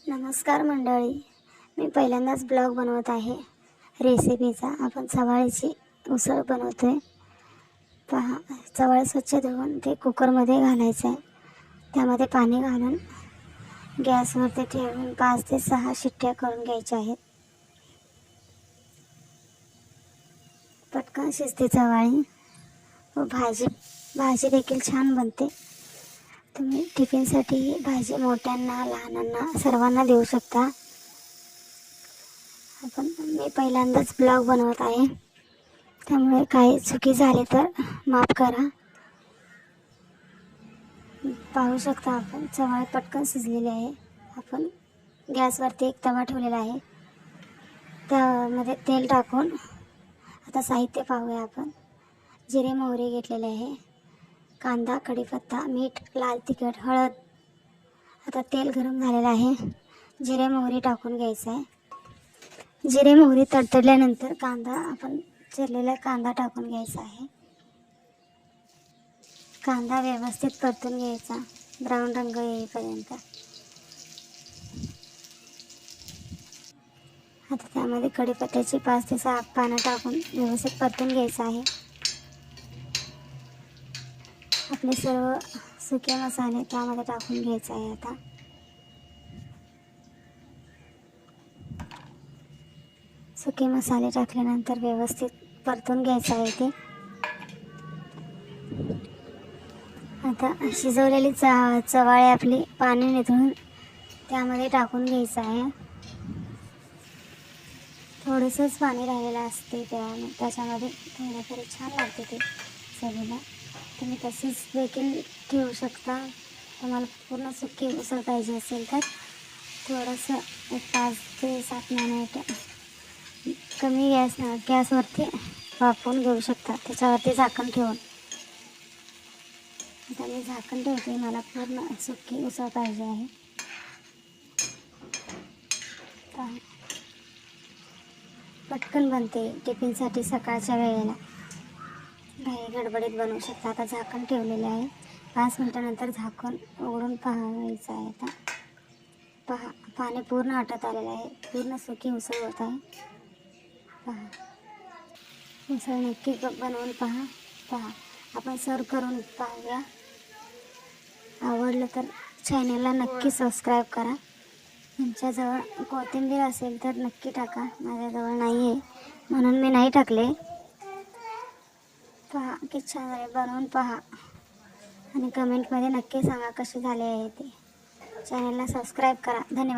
नमस्कार मंडळी, मी पहिल्यांदाच ब्लॉग बनवत आहे रेसिपीचा. आपण चवाळीची उसळ बनवतोय. पहा, चवाळी स्वच्छ धुवून ते कुकरमध्ये घालायचं आहे. त्यामध्ये पाणी घालून गॅसवरती ठेवून 5 ते 6 शिट्ट्या करून घ्यायच्या आहेत. पटकन शिजते चवाळी व भाजी देखील छान बनते. तुम्ही टिफिनसाठी ही भाजी मोठ्यांना, लहानांना सर्वांना देऊ शकता. मी पहिल्यांदाच ब्लॉग बनवत आहे, त्यामुळे काही चुकी झाली तर माफ करा. पाहू शकता आपण चवाळी पटकन शिजलेली आहे. आपण गॅसवरती एक तवा ठेवलेला आहे. त्यामध्ये तेल टाकून आता साहित्य पाहूया आपण. जिरे मोहरी घेतलेले आहे, कांदा, कढीपत्ता, मीठ, लाल तिखट, हळद. आता तेल गरम झालेलं आहे. जिरे मोहरी टाकून घ्यायचं आहे. जिरे मोहरी तडतडल्यानंतर आपण चिरलेला कांदा टाकून घ्यायचा आहे. कांदा व्यवस्थित परतून घ्यायचा ब्राऊन रंग येईपर्यंत. आता त्यामध्ये कढीपत्त्याची 5 ते 6 पानं टाकून व्यवस्थित परतून घ्यायचं आहे. आपले सर्व सुके मसाले त्यामध्ये टाकून घ्यायचे आहे. आता सुके मसाले टाकल्यानंतर व्यवस्थित परतून घ्यायचं आहे ते. आता शिजवलेली चवाळी आपली पाणी निथळून त्यामध्ये टाकून घ्यायचं आहे. थोडंसंच पाणी राहिलेलं असते त्याच्यामध्ये थोडं तरी छान लागते ते चवीला. तुम्ही तसेच देखील ठेवू शकता. तुम्हाला पूर्ण सुकी उसळ पाहिजे असेल तर थोडंसं एक 5 ते 7 मिनिट कमी गॅसवरती वाफवून घेऊ शकता, त्याच्यावरती झाकण ठेवून. आता मी झाकण ठेवते, मला पूर्ण सुकी उसळ पाहिजे आहे. पटकन बनते टिफिनसाठी सकाळच्या वेळेला. काही गडबडीत बनवू शकता. आता झाकण ठेवलेले आहे. 5 मिनिटानंतर झाकण उघडून पाहायचं आहे. आता पहा, पाणी पूर्ण आटत आलेलं आहे. पूर्ण सुकी उसळ होत आहे. पहा, उसळ नक्की बनवून पहा. आपण सर्व करून पाहूया. आवडलं तर चॅनलला नक्की सबस्क्राईब करा. तुमच्याजवळ कोथिंबीर असेल तर नक्की टाका. माझ्याजवळ नाही आहे म्हणून मी नाही टाकले. पहा किती छान झाले. बनवून पहा आणि कमेंटमध्ये नक्की सांगा कसे झाले आहे ते. चॅनलला सबस्क्राईब करा. धन्यवाद.